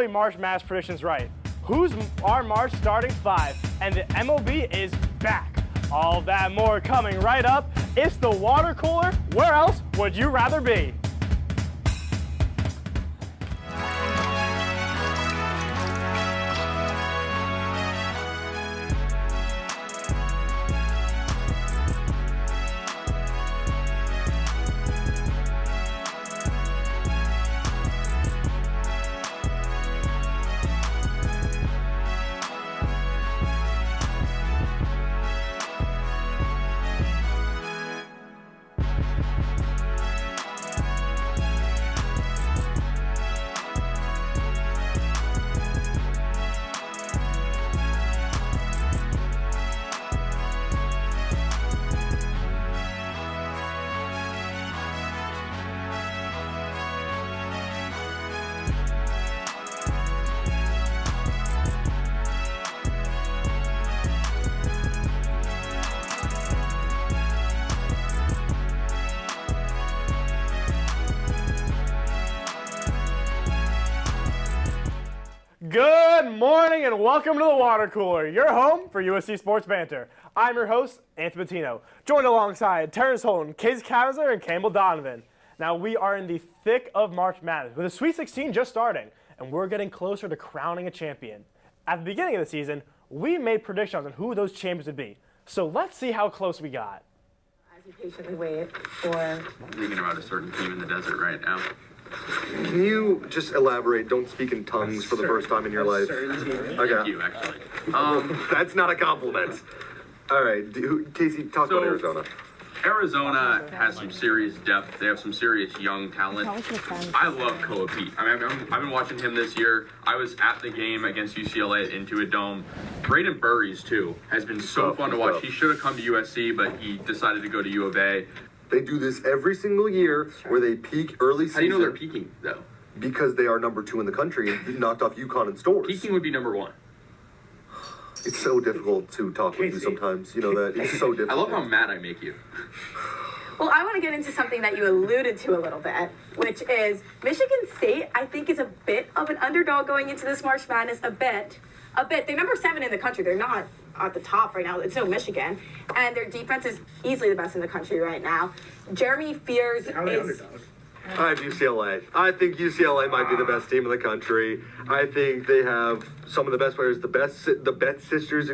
finally March Madness predictions right. Who's our March starting five? And the MLB is back. All that and more coming right up. It's the Water Cooler. Where else would you rather be? Good morning and welcome to the Water Cooler, your home for USC Sports Banter. I'm your host, Anthony Bettino, joined alongside Terrence Holton, Casey Kavanaugh, and Campbell Donovan. Now we are in the thick of March Madness, with the Sweet 16 just starting, and we're getting closer to crowning a champion. At the beginning of the season, we made predictions on who those champions would be. So let's see how close we got. As you patiently wait for... I'm thinking about a certain team in the desert right now. Can you just elaborate? Don't speak in tongues for the first time in your life. Okay. Thank you, actually. That's not a compliment. All right, Casey, talk about Arizona. Arizona has some serious depth. They have some serious young talent. I love Koa Pete. I mean, I've been watching him this year. I was at the game against UCLA at Intuit Dome. Braden Burries, too, has been so fun to watch. He should have come to USC, but he decided to go to U of A. They do this every single year where they peak early season. How do you know they're peaking, though? Because they are number 2 in the country and knocked off UConn and Stores. Peaking would be number 1. It's so difficult to talk with you sometimes. You know that? It's so difficult. I love how mad I make you. Well, I want to get into something that you alluded to a little bit, which is Michigan State, I think, is a bit of an underdog going into this March Madness, a bit. They're number 7 in the country. They're not at the top right now. It's no Michigan. And their defense is easily the best in the country right now. Jeremy Fears is... I have UCLA. I think UCLA might be the best team in the country. I think they have some of the best players, the Betts sisters,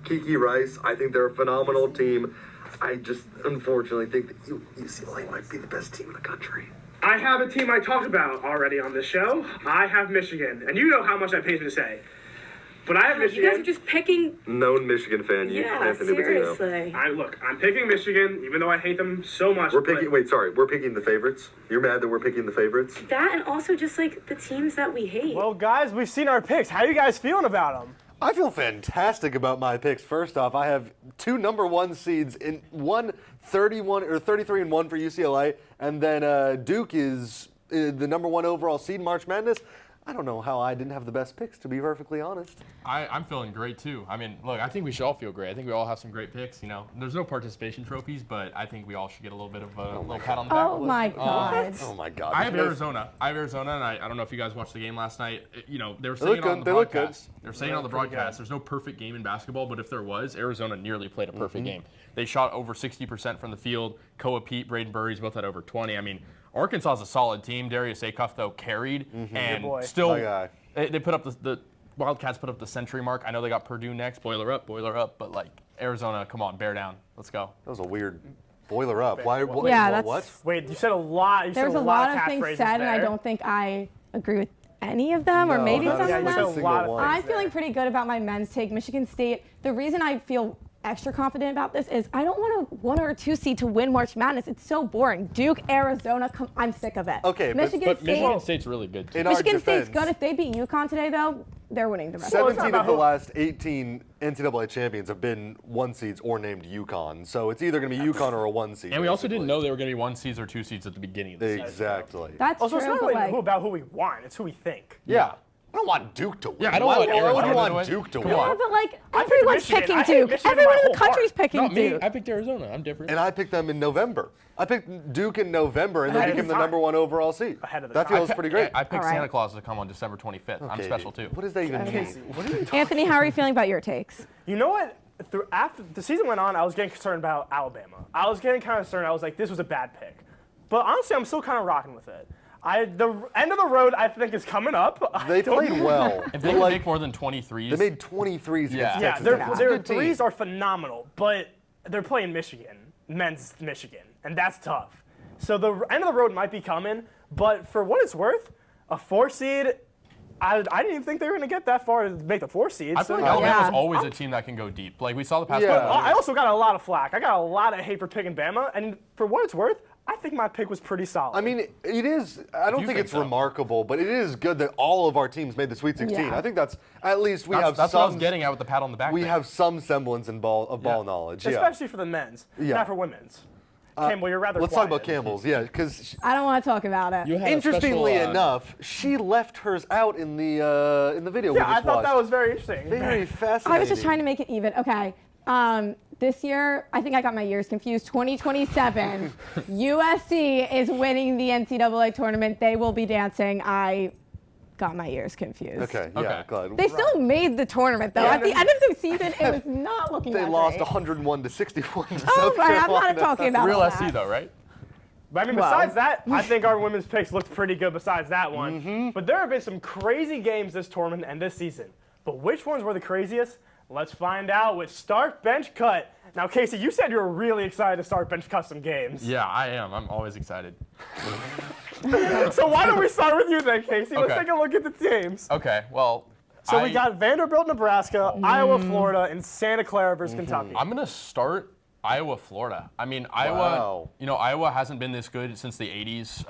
Kiki Rice. I think they're a phenomenal team. I just unfortunately think that UCLA might be the best team in the country. I have a team I talked about already on this show. I have Michigan, and you know how much that pays me to say. But I have Michigan. You guys are just picking... Known Michigan fan, Anthony Bettino. Seriously. I'm picking Michigan, even though I hate them so much. We're picking the favorites? You're mad that we're picking the favorites? That and also just, like, the teams that we hate. Well, guys, we've seen our picks. How are you guys feeling about them? I feel fantastic about my picks. First off, I have 2 number 1 seeds in one 31 or 33-1 for UCLA, and then Duke is the number 1 overall seed in March Madness. I don't know how I didn't have the best picks, to be perfectly honest. I'm feeling great, too. I mean, look, I think we should all feel great. I think we all have some great picks. You know, there's no participation trophies, but I think we all should get a little bit of a little pat on the back. Oh, my God. Oh, my God. I have Arizona, and I don't know if you guys watched the game last night. You know, they were saying it on the broadcast. They were saying it on the broadcast. There's no perfect game in basketball, but if there was, Arizona nearly played a perfect game. They shot over 60% from the field. Koa Pete, Braden Burries both had over 20. I mean, Arkansas is a solid team. Darius Acuff, though, carried, and still they put up the Wildcats put up the century mark. I know they got Purdue next, boiler up, but like Arizona, come on, bear down, let's go. That was a weird boiler up. Why? What? Wait, you said a lot. There's a lot of things said, and I don't think I agree with any of them, or maybe some of them. I'm feeling pretty good about my men's take. Michigan State. The reason I feel extra confident about this is I don't want a 1 or 2 seed to win March Madness. It's so boring. Duke, Arizona, I'm sick of it. Okay, Michigan State's really good too. Michigan State's good. If they beat UConn today, though, they're winning the rest. 17 of the last 18 NCAA champions have been 1 seeds or named UConn. So it's either going to be UConn or a 1 seed. And we also didn't know they were going to be 1 seeds or 2 seeds at the beginning of the season. Exactly. That's also, true. it's not really about who we want. It's who we think. Yeah. I don't want Duke to win. Yeah, I don't Why want would Arizona you to want win. Duke to Come win? on. Yeah, but like I picked everyone's Michigan. picking I hate Duke. Michigan with Everyone my in the whole country's heart. picking Not me. Duke. I picked Arizona. I'm different. And I picked them in November. I picked Duke in November, and they Ahead of became the the time. #1 overall seed. Ahead of the That time. feels pretty great. I picked All right. Santa Claus to come on December 25th. I'm Okay, special too. What does that even mean? What are you talking Anthony, how are you feeling about your takes? You know what? After the season went on, I was getting concerned about Alabama. I was getting kind of concerned. I was like, this was a bad pick. But honestly, I'm still kind of rocking with it. The end of the road, I think, is coming up. They played well. If they can make more than 23s, They made 23s against Yeah. Yeah, Texas. their Tech. It's a good team. threes are phenomenal, but they're playing Michigan, men's Michigan, and that's tough. So the end of the road might be coming, but for what it's worth, a 4 seed, I didn't even think they were going to get that far to make the 4 seed. I feel So like Alabama's Yeah. always a team that can go deep. Like we saw the past Yeah. couple I years. also got a lot of flack. I got a lot of hate for picking Bama, and for what it's worth, I think my pick was pretty solid. I mean, it is. I don't You think think it's so? remarkable, but it is good that all of our teams made the Sweet 16. Yeah. I think that's at least we That's have what I was some. getting at with the pat on the back. We thing. have some semblance in ball knowledge. Yeah. especially for the men's, Yeah. not for women's. Campbell, you're rather Let's quiet. talk about Campbell's. Yeah, because I don't want to talk about it. You had a interestingly special, enough, she left hers out in the video we Yeah, just I thought watched. that was very interesting. very fascinating. I was just trying to make it even. Okay. This year, I think I got my years confused. 2027, USC is winning the NCAA tournament. They will be dancing. I got my years confused. Okay. Yeah. Okay. Glad. They still made the tournament, though. Yeah, At the end of the season, it was not looking They that lost great. 101 to 61 to Oh, South right. I'm Carolina. not talking about Real all SC that. though, right? But I mean, Well. besides that, I think our women's picks looked pretty good besides that one. But there have been some crazy games this tournament and this season. But which ones were the craziest? Let's find out with Start Bench Cut. Now, Casey, you said you were really excited to start Bench Cut some games. Yeah, I am. I'm always excited. So why don't we start with you then, Casey? Let's Okay. take a look at the teams. Okay, well. So we got Vanderbilt, Nebraska, Iowa, Florida, and Santa Clara versus Kentucky. I'm gonna start Iowa, Florida. I mean, Wow. Iowa hasn't been this good since the 80s.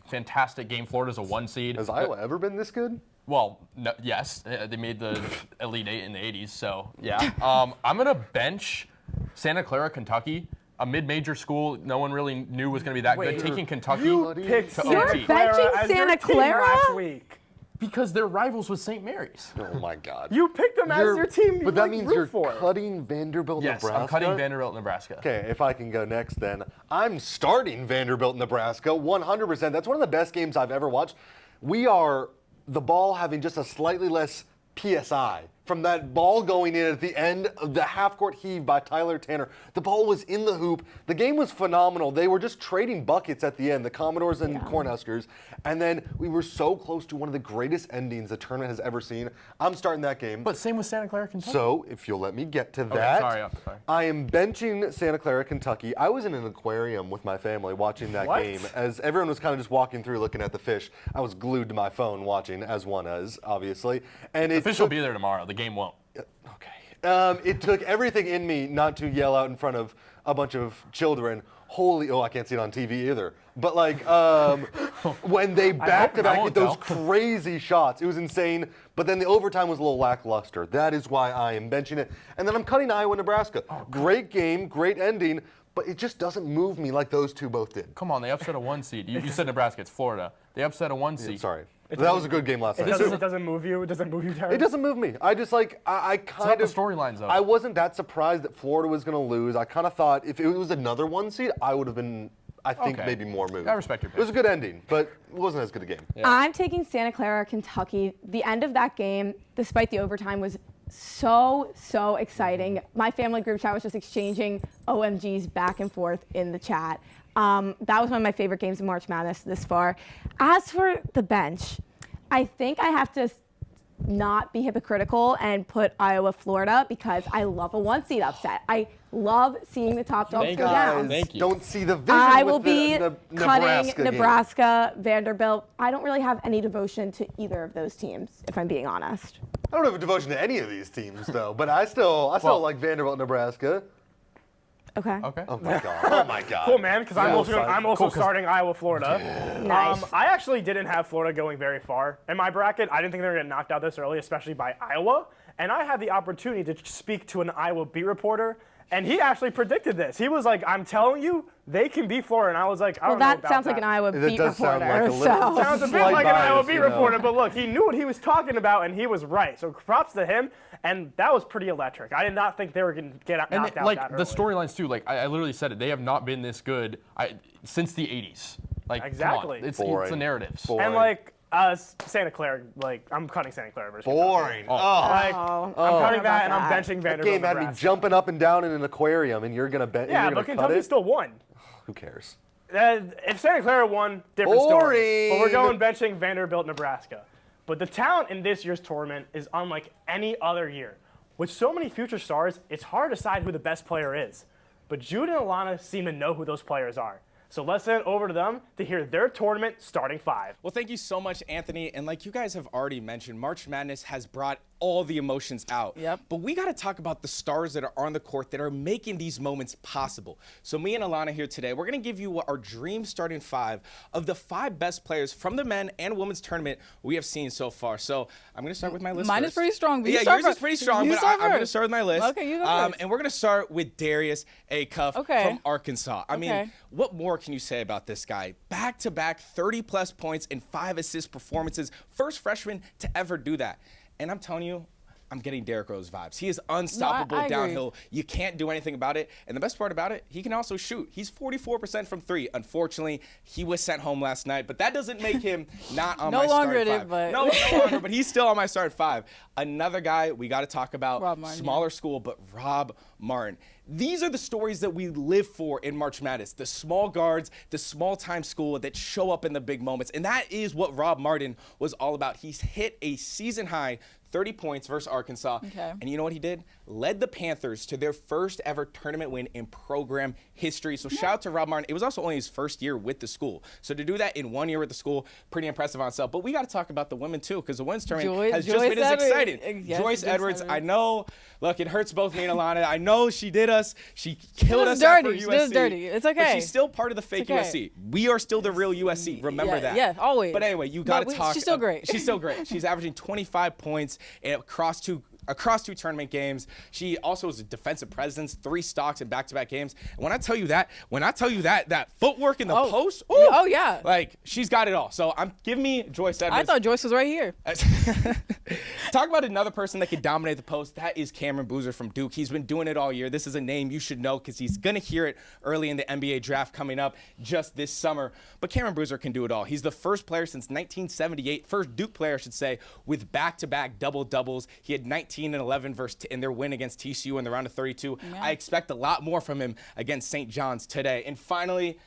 Fantastic game. Florida's a 1 seed. Has Iowa ever been this good? Well, no, yes, they made the Elite Eight in the 80s, so yeah. I'm gonna bench Santa Clara, Kentucky, a mid-major school no one really knew was gonna be that Wait, good. Taking Kentucky You picked to Santa OT. Clara benching as your Santa team Clara? last week. because they're rivals with St. Mary's. Oh my God. You picked them as your team. You But that like, means root you're for. cutting Vanderbilt, Yes, Nebraska. I'm cutting Vanderbilt, Nebraska. Okay, if I can go next, then I'm starting Vanderbilt, Nebraska, 100%. That's one of the best games I've ever watched. We are the ball having just a slightly less PSI from that ball going in at the end of the half-court heave by Tyler Tanner. The ball was in the hoop. The game was phenomenal. They were just trading buckets at the end, the Commodores and Cornhuskers. And then we were so close to one of the greatest endings the tournament has ever seen. I'm starting that game. But same with Santa Clara, Kentucky. So, if you'll let me get to that, sorry. I am benching Santa Clara, Kentucky. I was in an aquarium with my family watching that What? game as everyone was kind of just walking through looking at the fish. I was glued to my phone watching, as one is, obviously. And The fish will be there tomorrow. The game won't. Okay. It took everything in me not to yell out in front of a bunch of children, holy, I can't see it on TV either. But like, when they back to back I hit won't those tell. crazy shots, it was insane. But then the overtime was a little lackluster. That is why I am benching it. And then I'm cutting Iowa, Nebraska. Great game, great ending, but it just doesn't move me like those two both did. Come on, they upset a 1 seed. You said Nebraska, it's Florida. They upset a 1 seed. Sorry. That was a good game last night. It doesn't move you. It doesn't move you, Terry. It doesn't move me. I just like, I kind not of. the storylines, though. I wasn't that surprised that Florida was going to lose. I kind of thought if it was another 1 seed, I would have been, I think, Okay. maybe more moved. I respect your It was a pick. good ending, but it wasn't as good a game. I'm taking Santa Clara, Kentucky. The end of that game, despite the overtime, was so exciting. My family group chat was just exchanging OMGs back and forth in the chat. That was one of my favorite games of March Madness this far. As for the bench, I think I have to not be hypocritical and put Iowa, Florida because I love a 1 seed upset. I love seeing the top dogs Thank go you. down. Thank you. Don't see the vision I with will be the cutting Nebraska game. Nebraska, Vanderbilt. I don't really have any devotion to either of those teams, if I'm being honest. I don't have a devotion to any of these teams, though, but I still Well- like Vanderbilt, Nebraska. Okay. Okay. Oh my God. Oh my God. Cool, man, because I'm also starting Iowa, Florida. Nice. I actually didn't have Florida going very far in my bracket. I didn't think they were going to get knocked out this early, especially by Iowa. And I had the opportunity to speak to an Iowa beat reporter, And he actually predicted this. He was like, I'm telling you, they can beat Florida. And I was like, I don't know about that sounds like an Iowa beat does sound reporter. like a little- Sounds a bit Slight like an Iowa bias, beat you know. reporter, but look, he knew what he was talking about, and he was right. So props to him, and that was pretty electric. I did not think they were going to get knocked out that like early. the storylines too. Like I literally said it. They have not been this good since the '80s. Like Exactly. come on. It's Boring. the narratives. Boring. And like Santa Clara, like I'm cutting Santa Clara versus Boring. Like, I'm cutting that, and I'm benching That Vanderbilt. game had me Nebraska. jumping up and down in an aquarium, and you're gonna bet. Yeah, you're but gonna Kentucky cut it? still won. Who cares? If Santa Clara won, different story. Boring. But we're going benching Vanderbilt, Nebraska. But the talent in this year's tournament is unlike any other year. With so many future stars, it's hard to decide who the best player is. But Jude and Alana seem to know who those players are. So let's send it over to them to hear their tournament starting five. Well, thank you so much, Anthony. And like you guys have already mentioned, March Madness has brought all the emotions out. Yep. But we got to talk about the stars that are on the court that are making these moments possible. So me and Alana here today, we're going to give you our dream starting five of the 5 best players from the men and women's tournament we have seen so far. So I'm going to start with my list Mine first. is pretty strong. But Yeah, you start yours is first. pretty strong, You but start I'm going to first. start with my list. Okay, you go first. And we're going to start with Darius A. Cuff Okay. from Arkansas. I mean, Okay. what more can you say about this guy? Back-to-back 30-plus points and 5 assist performances. First freshman to ever do that. And I'm telling you, I'm getting Derrick Rose vibes. He is unstoppable I agree. downhill. You can't do anything about it. And the best part about it, he can also shoot. He's 44% from 3. Unfortunately, he was sent home last night, but that doesn't make him not on No my longer starting it is, 5. but- No longer, but he's still on my starting 5. Another guy we got to talk about, Rob Martin, smaller school, but Rob Martin. These are the stories that we live for in March Madness. The small guards, the small-time school that show up in the big moments. And that is what Rob Martin was all about. He's hit a season-high 30 points versus Arkansas. Okay. And you know what he did? Led the Panthers to their first ever tournament win in program history. So shout out to Rob Martin. It was also only his first year with the school. So to do that in 1 year with the school, pretty impressive on itself. But we got to talk about the women too, because the women's tournament has just Joyce been as Edwards. exciting. Yes, Joyce Joyce Edwards, Edwards. I know, look, it hurts both me and Alana. I know she did us. She killed was us after dirty. She USC. was dirty. It's But okay. she's still part of the fake okay. USC. We are still the real USC. Remember Yeah, that. yeah, always. But anyway, you got But to talk. she's still great. She's still great. She's averaging 25 points across two tournament games. She also was a defensive presence, 3 stocks in back-to-back games. And when I tell you that footwork in the post, ooh, Oh, yeah. like she's got it all. So give me Joyce Edwards. I thought Joyce was right here. Talk about another person that could dominate the post. That is Cameron Boozer from Duke. He's been doing it all year. This is a name you should know because he's going to hear it early in the NBA draft coming up just this summer. But Cameron Boozer can do it all. He's the first player since 1978, first Duke player, I should say, with back-to-back double-doubles. He had 19 and 11 in their win against TCU in the round of 32. Yeah. I expect a lot more from him against St. John's today. And finally,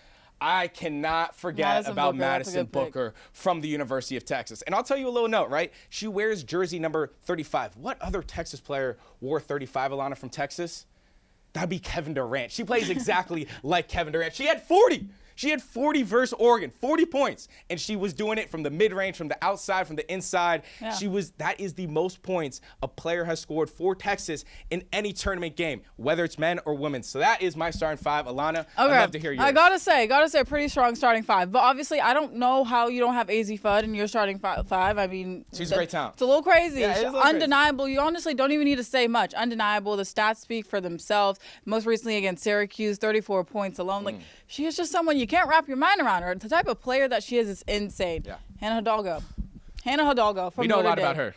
I cannot forget Madison about Booker, that's a Madison good pick. Booker from the University of Texas. And I'll tell you a little note, right? She wears jersey number 35. What other Texas player wore 35, Alana, from Texas? That'd be Kevin Durant. She plays exactly like Kevin Durant. She had 40. She had 40 versus Oregon, 40 points. And she was doing it from the mid-range, from the outside, from the inside. Yeah. That is the most points a player has scored for Texas in any tournament game, whether it's men or women. So that is my starting 5. Alana, I'd love to hear yours. I gotta say, pretty strong starting 5. But obviously, I don't know how you don't have AZ Fudd in your starting 5. I mean, She's a great talent. It's a little crazy. Yeah, it is a little Undeniable. You honestly don't even need to say much. Undeniable. The stats speak for themselves. Most recently against Syracuse, 34 points alone. Like, she is just someone you can't wrap your mind around her. The type of player that she is insane. Yeah. Hannah Hidalgo from We know a Notre lot Dame. about her.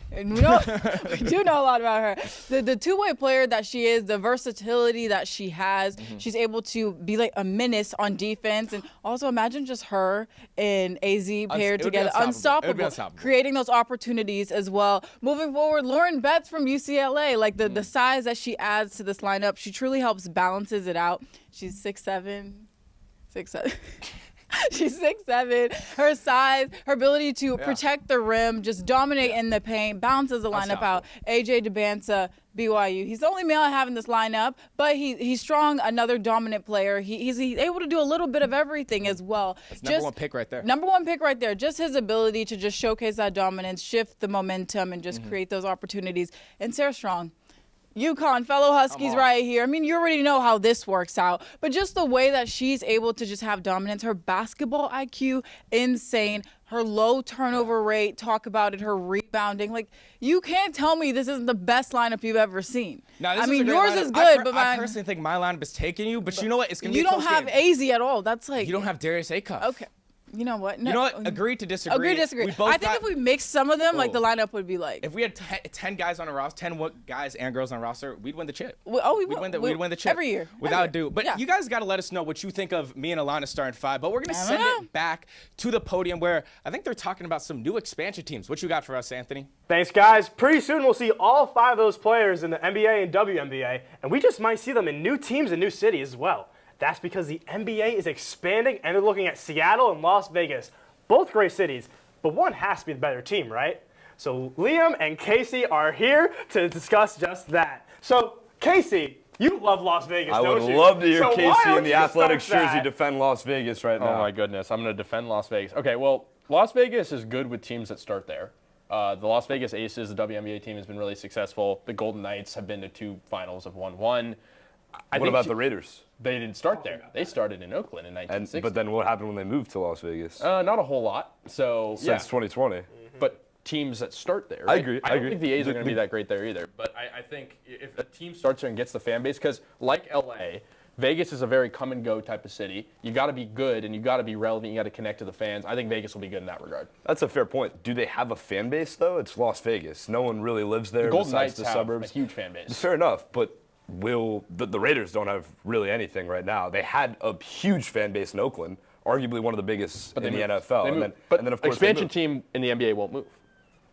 We do know a lot about her. The two-way player that she is, the versatility that she has, she's able to be like a menace on defense. And also imagine just her and AZ paired it would be together. unstoppable. It would be unstoppable. Creating those opportunities as well. Moving forward, Lauren Betts from UCLA, like the size that she adds to this lineup, she truly helps balances it out. She's 6'7". She's 6'7". Her size, her ability to protect the rim, just dominate in the paint, balances the lineup out. AJ DeBanza, BYU. He's the only male I have in this lineup, but he's strong, another dominant player. He's able to do a little bit of everything as well. That's number 1 pick right there. Number 1 pick right there. Just his ability to just showcase that dominance, shift the momentum, and just create those opportunities. And Sarah Strong. UConn, fellow Huskies right here. I mean, you already know how this works out, but just the way that she's able to just have dominance, her basketball IQ, insane. her low turnover rate, talk about it, her rebounding. Like, you can't tell me this isn't the best lineup you've ever seen. No, this I is mean, a great yours lineup. is good, I personally think my lineup is taking you, but you know what? It's going to be you a don't close have game. AZ at all. That's like You don't have Darius Acuff. Okay. You know what? No. You know what? Agree to disagree. Agree to disagree. We both I think if we mix some of them, like the lineup would be like. If we had 10 guys on a roster, 10 guys and girls on a roster, we'd win the chip. We'd win the chip every year. without due. But Yeah. you guys got to let us know what you think of me and Alana starting 5. But we're gonna send it back to the podium where I think they're talking about some new expansion teams. What you got for us, Anthony? Thanks, guys. Pretty soon we'll see all 5 of those players in the NBA and WNBA, and we just might see them in new teams and new cities as well. That's because the NBA is expanding, and they're looking at Seattle and Las Vegas. Both great cities, but one has to be the better team, right? So Liam and Casey are here to discuss just that. So, Casey, you love Las Vegas, I don't would you? love to hear So why Casey don't in the you Athletics start jersey that? defend Las Vegas right now. Oh my goodness, I'm going to defend Las Vegas. Okay, well, Las Vegas is good with teams that start there. The Las Vegas Aces, the WNBA team, has been really successful. The Golden Knights have been to 2 finals, have won 1. What about the Raiders? They didn't start there. They started in Oakland in 1960. But then what happened when they moved to Las Vegas? Not a whole lot. So Since 2020. But teams that start there. I Right? agree. I don't think the A's are going to be that great there either. But I think if a team starts there and gets the fan base, because like LA, Vegas is a very come and go type of city. You got to be good and you got to be relevant. You got to connect to the fans. I think Vegas will be good in that regard. That's a fair point. Do they have a fan base though? It's Las Vegas. No one really lives there The Golden besides Knights the have suburbs. a huge fan base. Fair enough, but the Raiders don't have really anything right now. They had a huge fan base in Oakland, arguably one of the biggest in the NFL. And then of course expansion team in the NBA won't move.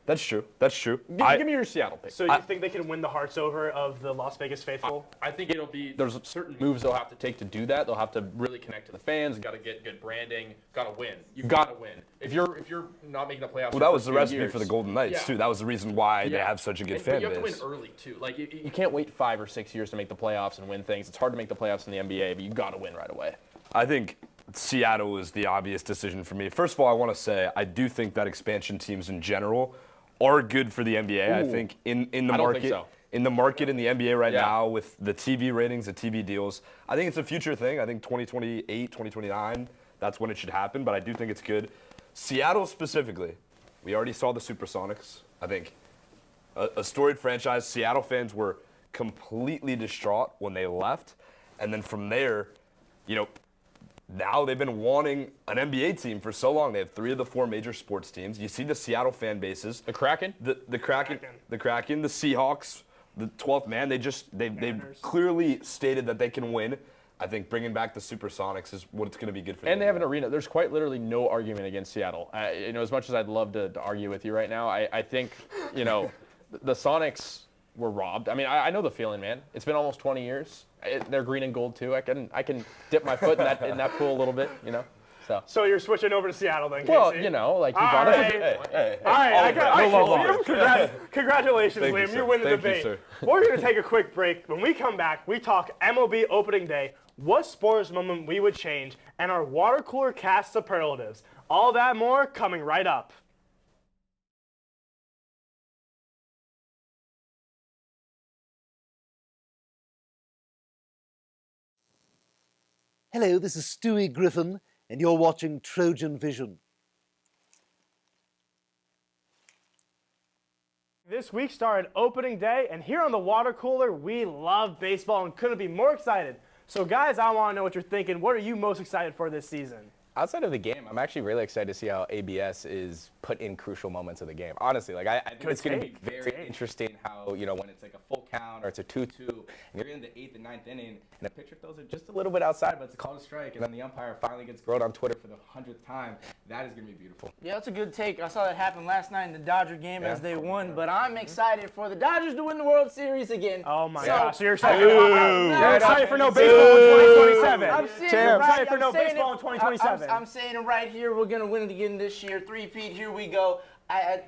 That's true. That's true. Give me your Seattle pick. So you think they can win the hearts over of the Las Vegas faithful? I think it'll be, there's certain moves they'll have to take to do that. They'll have to really connect to the fans. Got to get good branding. Got to win. You got to win. If you're not making the playoffs. Well, that was the recipe for the Golden Knights too. That was the reason why they have such a good fan base. You have to win early too. Like you can't wait 5 or 6 years to make the playoffs and win things. It's hard to make the playoffs in the NBA, but you got to win right away. I think Seattle is the obvious decision for me. First of all, I want to say I do think that expansion teams in general are good for the NBA. Ooh. I think in the I don't market, think so. in the market in the NBA right now with the TV ratings, the TV deals, I think it's a future thing. I think 2028, 2029, that's when it should happen. But I do think it's good. Seattle specifically, we already saw the Supersonics. I think a storied franchise. Seattle fans were completely distraught when they left, and then from there, now they've been wanting an NBA team for so long. They have 3 of the 4 major sports teams. You see the Seattle fan bases. The Kraken? The Kraken, the Seahawks, the 12th man. They've clearly stated that they can win. I think bringing back the Supersonics is what's going to be good for them. And they have an arena. There's quite literally no argument against Seattle. As much as I'd love to argue with you right now, I think, the Sonics were robbed. I mean, I know the feeling, man. It's been almost 20 years. They're green and gold too. I can dip my foot in that pool a little bit, So you're switching over to Seattle then, Casey? Well, like you brought up. All right. Congratulations, Thank you, Liam. sir. You win the Thank you, debate. sir. We're going to take a quick break. When we come back, we talk MLB opening day, what sports moment we would change, and our water cooler cast superlatives. All that more coming right up. Hello, this is Stewie Griffin, and you're watching Trojan Vision. This week started opening day, and here on the water cooler, we love baseball and couldn't be more excited. So guys, I want to know what you're thinking. What are you most excited for this season? Outside of the game, I'm actually really excited to see how ABS is put in crucial moments of the game. Honestly, I think it's going to be very interesting how, when it's like a full count or it's a 2-2, and you're in the 8th and 9th inning, and a pitcher throws it just a little bit outside, but it's called a strike, and then the umpire finally gets grilled on Twitter for the 100th time. That is going to be beautiful. Yeah, that's a good take. I saw that happen last night in the Dodger game as they won, but I'm excited for the Dodgers to win the World Series again. Oh my gosh, so you're excited. You're excited for no baseball in 2027. I'm saying excited for no baseball in 2027. I'm saying it right here. We're going to win it again this year. 3-peat, here we go.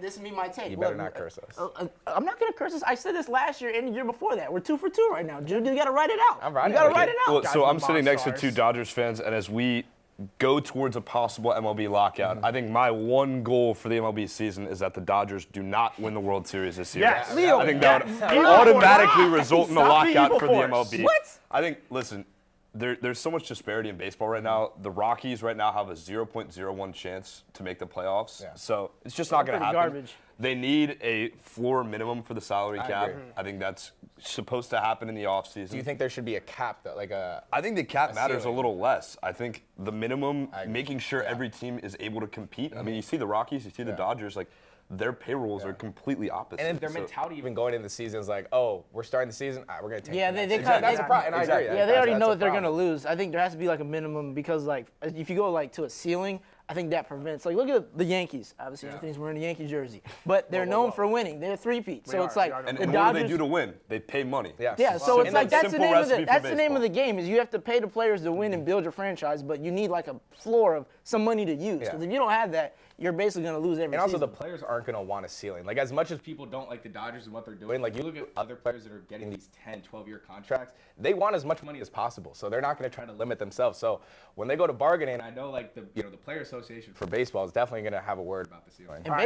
This will be my take. You better not curse us. I'm not going to curse us. I said this last year and the year before that. We're 2 for 2 right now. You got to write it out. I'm writing You got to write it out. Well, so I'm sitting next to 2 Dodgers fans, and as we go towards a possible MLB lockout, I think my one goal for the MLB season is that the Dodgers do not win the World Series this year. Yes. I think that would automatically result in a lockout for the MLB. What? I think, listen, there's so much disparity in baseball right now. The Rockies right now have a 0.01 chance to make the playoffs. Yeah. So it's just not going to happen. Garbage. They need a floor minimum for the salary cap. Agree. I think that's supposed to happen in the offseason. Do you think there should be a cap, though? I think the cap matters ceiling. a little less. I think the minimum, making sure every team is able to compete. I mean, you see the Rockies, you see the Dodgers, their payrolls are completely opposite. And their mentality even going into the season is like, oh, we're starting the season, we're going to take they that's a problem. And I agree. Yeah, they already know that they're going to lose. I think there has to be a minimum because if you go to a ceiling, I think that prevents. Look at the Yankees. Obviously, Anthony's wearing a Yankee jersey, but they're known for winning. They're a three-peat. So it's and the what Dodgers, do they do to win? They pay money. Yeah, so it's that's the name of the game is you have to pay the players to win and build your franchise, but you need a floor of some money to use. Because if you don't have that, you're basically going to lose every season. And also the players aren't going to want a ceiling. As much as people don't like the Dodgers and what they're doing, you look at other players that are getting these 10, 12-year contracts, they want as much money as possible. So they're not going to try to limit themselves. So when they go to bargaining, I know the Player Association for baseball is definitely going to have a word about the ceiling. And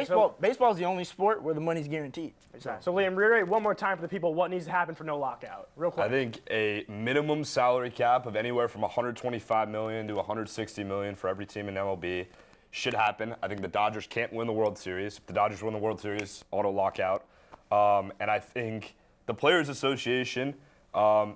baseball is the only sport where the money's guaranteed. So Liam, reiterate one more time for the people what needs to happen for no lockout. Real quick. I think a minimum salary cap of anywhere from $125 million to $160 million for every team in MLB should happen. I think the Dodgers can't win the World Series. If the Dodgers win the World Series, auto lockout. And I think the Players Association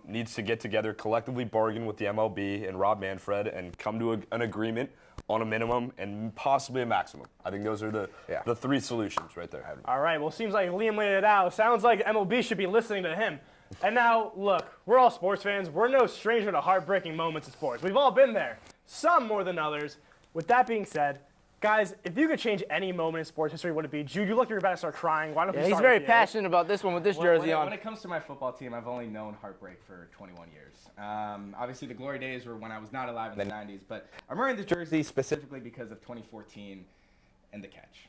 needs to get together, collectively bargain with the MLB and Rob Manfred and come to an agreement on a minimum and possibly a maximum. I think those are the three solutions right there. All right, well, seems like Liam laid it out. Sounds like MLB should be listening to him. And now, look, we're all sports fans. We're no stranger to heartbreaking moments in sports. We've all been there, some more than others. With that being said, guys, if you could change any moment in sports history, what would it be? Jude, you look like you're about to start crying. Why don't you start he's very with you? passionate about this one with this jersey on. When it comes to my football team, I've only known heartbreak for 21 years. Obviously, the glory days were when I was not alive in the 90s, but I'm wearing this jersey specifically because of 2014 and the catch.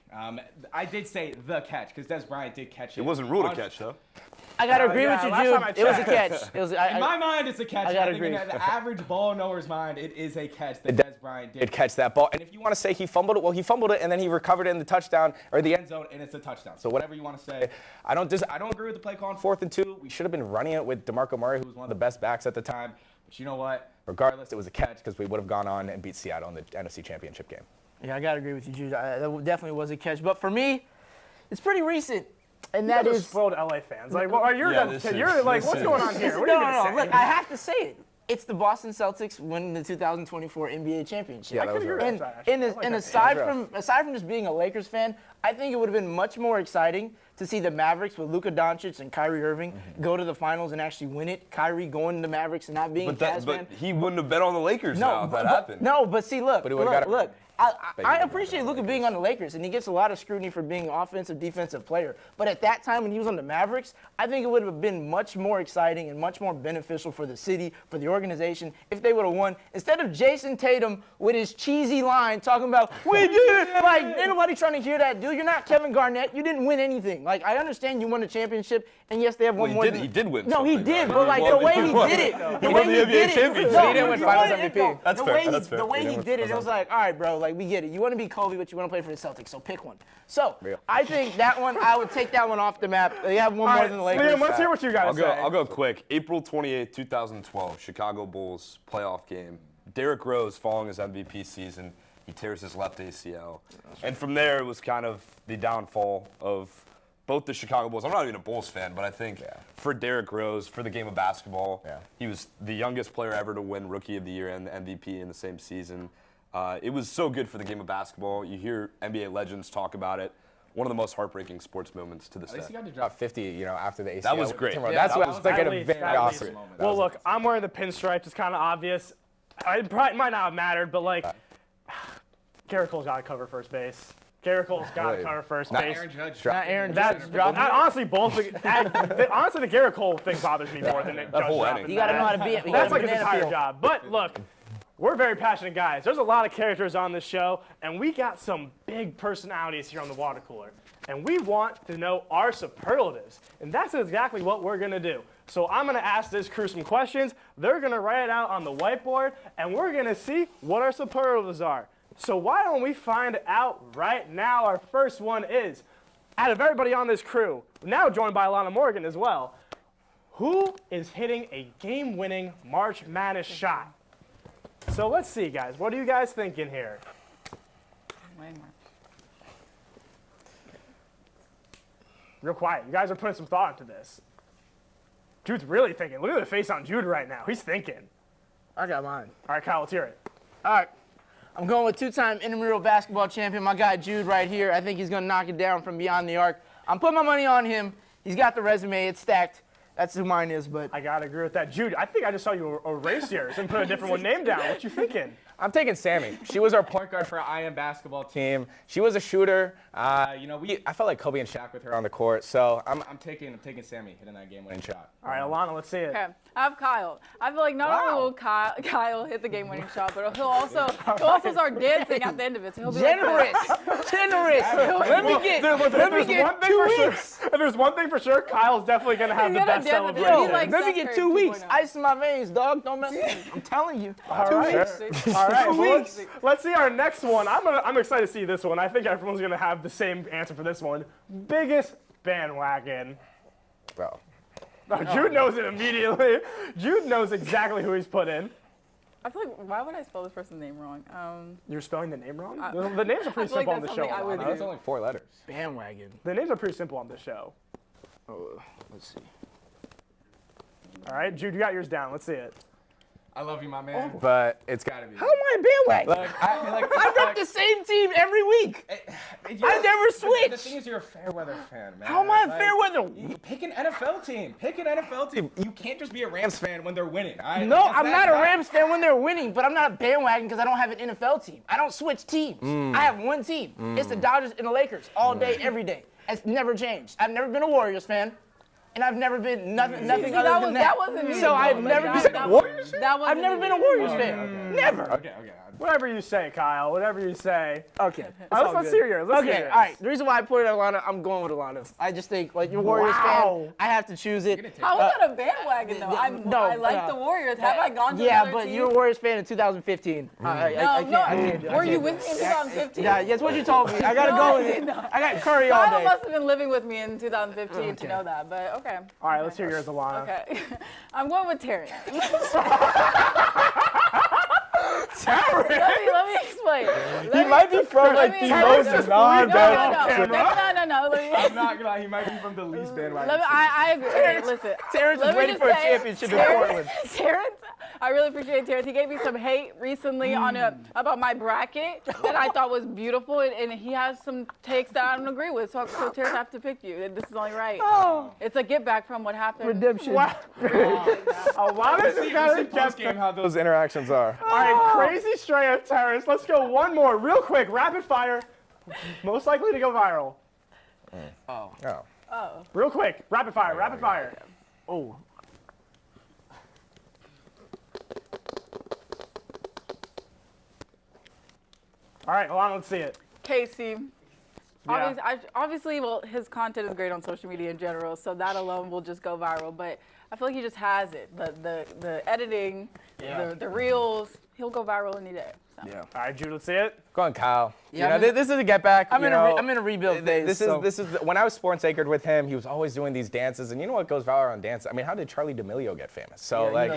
I did say the catch because Des Bryant did catch it. It wasn't ruled a catch, though. I got to agree with you, Jude. It was a catch. In my mind, it's a catch. I got to agree. In the average ball knower's mind, it is a catch that Des Bryant did catch that ball. And if you want to say he fumbled it, well, he fumbled it and then he recovered it in the touchdown or the end zone, and it's a touchdown. So whatever you want to say, I don't agree with the play call on 4th and 2. We should have been running it with DeMarco Murray, who was one of the best backs at the time. But you know what? Regardless, it was a catch because we would have gone on and beat Seattle in the NFC Championship game. Yeah, I got to agree with you, Jude. That definitely was a catch. But for me, it's pretty recent. And that is spoiled LA fans. What's going on here? What are you no. say? Look, I have to say it. It's the Boston Celtics winning the 2024 NBA championship. Yeah, that was right. And aside from just being a Lakers fan, I think it would have been much more exciting to see the Mavericks with Luka Doncic and Kyrie Irving go to the finals and actually win it. Kyrie going to the Mavericks and not being a Cavs fan. But he wouldn't have bet on the Lakers now if that happened. No, but see, look. I appreciate Luka being on the Lakers, and he gets a lot of scrutiny for being an offensive, defensive player. But at that time when he was on the Mavericks, I think it would have been much more exciting and much more beneficial for the city, for the organization, if they would have won. Instead of Jason Tatum with his cheesy line talking about, we did it! Ain't nobody trying to hear that, dude. You're not Kevin Garnett. You didn't win anything. I understand you won a championship, and yes, they have one more. He did win. No, he did, but the way he did it. He won the NBA championship. He didn't win Finals MVP. That's fair. The way he did it, it was like, all right, bro, we get it. You want to be Kobe, but you want to play for the Celtics, so pick one. So I think that one, I would take that one off the map. They have one more than the Lakers. Liam, let's hear what you got to say. I'll go quick. April 28th, 2012, Chicago Bulls playoff game. Derrick Rose, following his MVP season, he tears his left ACL. And from there, it was kind of the downfall of both the Chicago Bulls. I'm not even a Bulls fan, but I think for Derrick Rose, for the game of basketball, he was the youngest player ever to win Rookie of the Year and the MVP in the same season. It was so good for the game of basketball. You hear NBA legends talk about it. One of the most heartbroken sports moments to this day. At least he got to drop 50, after the ACL. That was great. That's what I was thinking of. Very awesome moment. Well, look, I'm wearing the pinstripes. It's kind of obvious. It probably might not have mattered, but Garrett Cole's got to cover first base. Garrett Cole's got to cover first base. Not Aaron Judge. Honestly, honestly, the Garrett Cole thing bothers me more than Judge dropping. You got to know how to be it. That's like his entire job. But look, we're very passionate guys. There's a lot of characters on this show, and we got some big personalities here on the Water Cooler. And we want to know our superlatives. And that's exactly what we're going to do. So I'm going to ask this crew some questions. They're going to write it out on the whiteboard, and we're going to see what our superlatives are. So why don't we find out right now? Our first one is, out of everybody on this crew, now joined by Alana Morgan as well, Who is hitting a game-winning March Madness shot? So let's see, guys. What are you guys thinking here? Real quiet. You guys are putting some thought into this. Jude's really thinking. Look at the face on Jude right now. He's thinking. I got mine. All right, Kyle, let's hear it. All right. I'm going with two-time intramural basketball champion, my guy Jude right here. I think he's going to knock it down from beyond the arc. I'm putting my money on him. He's got the resume. It's stacked. That's who mine is, but... I got to agree with that. Jude, I think I just saw you erase yours and put a different one name down. What you thinking? I'm taking Sammy. She was our point guard for our IM basketball team. She was a shooter. I felt like Kobe and Shaq with her on the court. So I'm taking Sammy hitting that game-winning shot. All right, Alana, let's see it. Okay, I have Kyle. I feel like not only will Kyle hit the game-winning shot, but he'll also start dancing at the end of it. So he'll be generous. Let me get 2 weeks. If there's one thing for sure, Kyle's definitely going to have the best celebration. Let me get 2 weeks. Ice in my veins, dog. Don't mess with me. I'm telling you. All 2 right. weeks. All right, well, let's see our next one. I'm excited to see this one. I think everyone's going to have the same answer for this one. Biggest bandwagon. Bro. Oh, Jude knows it immediately. Jude knows exactly who he's put in. I feel like, why would I spell this person's name wrong? You're spelling the name wrong? The names are pretty simple on the show. That's only 4 letters. Bandwagon. The names are pretty simple on the show. Oh, let's see. All right, Jude, you got yours down. Let's see it. I love you, my man, but it's got to be. How am I a bandwagon? I rep the same team every week. I never switch. The thing is, you're a fair weather fan, man. How am I a fair weather? Pick an NFL team. Pick an NFL team. You can't just be a Rams fan when they're winning. No, I'm not a Rams fan when they're winning, but I'm not a bandwagon because I don't have an NFL team. I don't switch teams. I have one team. It's the Dodgers and the Lakers all day, every day. It's never changed. I've never been a Warriors fan. And I've never been nothing other than that. That wasn't me. So I've never been a Warriors fan. I've never been a Warriors fan. Never. Okay. Whatever you say, Kyle. Whatever you say. Okay. Let's hear yours. Okay. All right. The reason why I put it at Alana, I'm going with Alana. I just think, like, you're a Warriors fan. I have to choose it. How is that a bandwagon, though? I like the Warriors. Have I gone to Yeah, another but team? you're a Warriors fan in 2015. Were you with me in 2015? Yeah, that's what you told me. I got to go with it. I got Curry all Kyle day. must have been living with me in 2015 to know that, but okay. All right, let's hear yours, Alana. Okay. I'm going with Terry. Let me explain. He might be from like the most non-bandwagon. No. I'm not gonna lie, he might be from the least bandwagon. I agree. Okay, listen. Terrence is waiting for a championship in Portland. Terrence, I really appreciate Terrence. He gave me some hate recently about my bracket that I thought was beautiful, and he has some takes that I don't agree with. So Terrence, I have to pick you. This is only right. It's a get back from what happened. Redemption. Alana's just got to Post game how those interactions are. All right, crazy straight, Terrence. Let's go one more, real quick, rapid fire. Most likely to go viral. Real quick, rapid fire. Oh. All right, Alana, let's see it. Casey. Yeah. Obviously, well, his content is great on social media in general, so that alone will just go viral. But I feel like he just has it. The editing, the reels, he'll go viral any day. So. Yeah. All right, Jude, let's see it. Go on, Kyle. Yeah, this is a get back. I'm in a rebuild phase. This is when I was sports anchored with him. He was always doing these dances, and you know what goes viral on dances? I mean, how did Charlie D'Amelio get famous? So I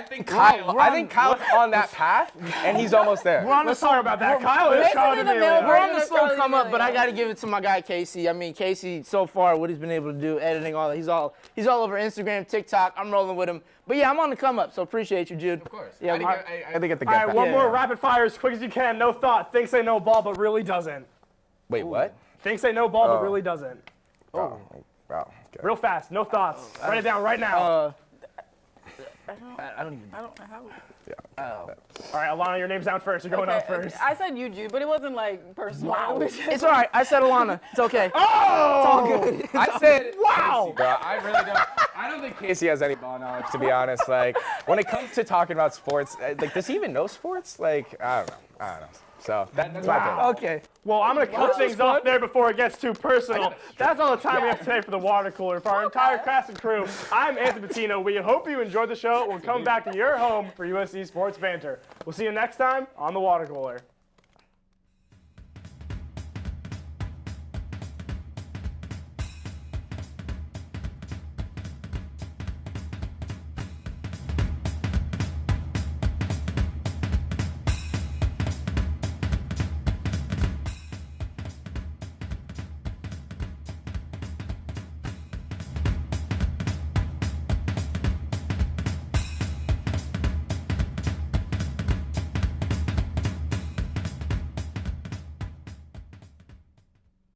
think Kyle's on that path, and he's almost there. Let's talk about that. Kyle is Charlie D'Amelio. We're on the slow come up, but I got to give it to my guy Casey. I mean, Casey, so far, what he's been able to do, editing, all that. He's all over Instagram, TikTok. I'm rolling with him. But yeah, I'm on the come up, so appreciate you, Jude. Of course. Yeah, I think at the All get right, back. one more rapid fire as quick as you can. No thought. Thinks they know ball, but really doesn't. Wait, what? Thinks they know ball, but really doesn't. Wow. Okay. Real fast. No thoughts. Write it down right now. I don't know how. All right, Alana, your name's down first. You're going out first. I said you, Jude, but it wasn't like personal. Wow. It's all right. I said Alana. It's okay. Oh! It's all good. I said, wow. Casey, bro. I really don't. I don't think Casey has any ball knowledge, to be honest. Like, when it comes to talking about sports, like, does he even know sports? Like, I don't know. So that's my opinion. Okay. Well, I'm going to cut things off there before it gets too personal. That's all the time we have today for the Water Cooler. For our entire cast and crew, I'm Anthony Bettino. We hope you enjoyed the show. We'll come back to your home for USC Sports Banter. We'll see you next time on the Water Cooler.